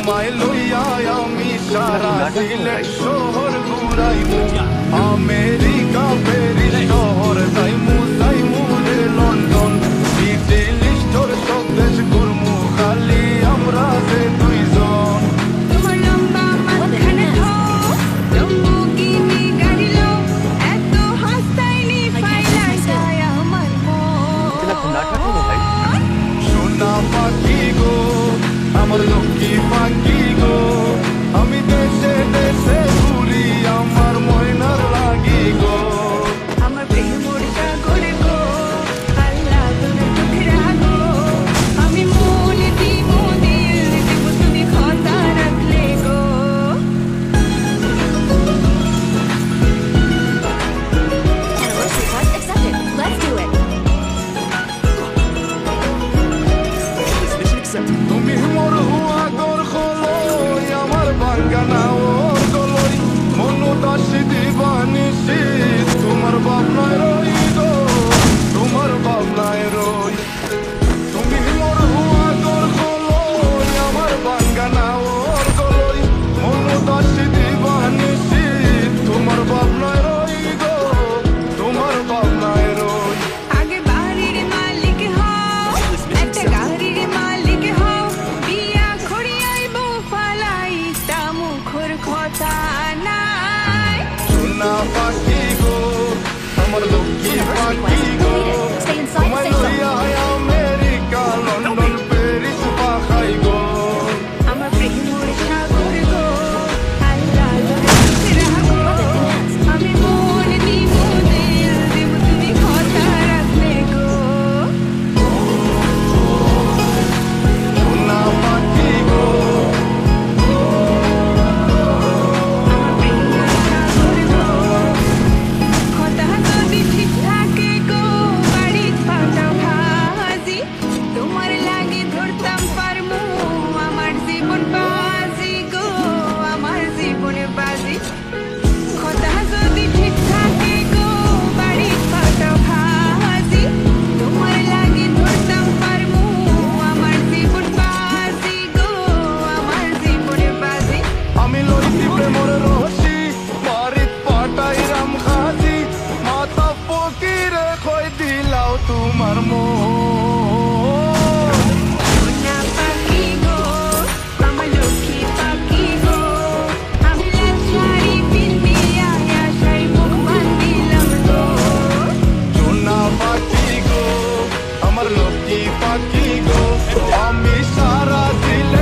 তোমায় লইয়া আমি সারা সিলেট শহর ঘুরাইমু আমেরিকা প্যারিস শহর যাইমু যাইমু রে লন্ডন ইটালি স্টোর সব দেশ ঘুরমু খালি আমরা যে দুইজন তোমার লম্বা মাঝখানে লম্বুগিনি গাড়ি লো এত হাসতাইনি ফাইলা যায় আমার মন সোনা পাখি গো আমার লক্ষ্মী পাখি গো আমি দেশে দেশে ঘুরি আমার ময়নার লাগি গো আমার প্রেমর সাগরে গো আল্লাহ তুমি চোখে রাখো আমি মন দিব দিল দিব তুমি কথা রাখলে গো Anniversary request accepted. Let's do it. Mission accepted. তুমি মোর হুয়া গর খলই আমার বাঙ্গানা ওর গলই মনু দাসী দিবানিসি তোমার ভাবনায় রই গো তোমার ভাবনায় রই তুমি মোর হুয়া গর খলই আমার বাঙ্গানা ওর গলই মনু দাসী দিবানিসি তোমার ভাবনায় রই গো তোমার ভাবনায় রই আগে বাড়ির মালিক হও একটা গাড়ির মালিক হও বিয়া খড়িয়াইব ফালাই তা মুখর কথা নাই সোনা পাখি গো আমার লক্ষ্মী পাখি গো Stay inside. তোমায় Stay inside. লইয়া আমেরিকা লন্ডন প্যারিস পাখাই গো আমার প্রেমর সাগর গো আল্লাহ তুমি চোখে রাখো আমি মন দিব দিল দিব তুমি কথা রাখলে গো সোনা পাখি গো আমার প্রেমর সাগর গো কথা যদি ঠিক থাকে গো বাড়ি পাঠাও হাজি তোমার লাগি ধরতাম পারমু আমার জীবন বাজি গো আমার জীবন বাজি কথা যদি ঠিক থাকে গো বাড়ি পাঠাও হাজি তোমার লাগি ধরতাম পারমু আমার জীবন বাজি গো আমার জীবন বাজি আমি লইছি প্রেমর রহসি বাড়িত পাঠাইরাম খাজি মাতা ফকিরে কই দিলাও তোমার মন সোনা পাখি গো আমার লক্ষ্মী পাখি গো আমি লাল শাড়ি পিন্দিয়া আশায় মুখ বান্ধিলাম গো সোনা পাখি গো আমার লক্ষ্মী পাখি গো আমি সারা দিলে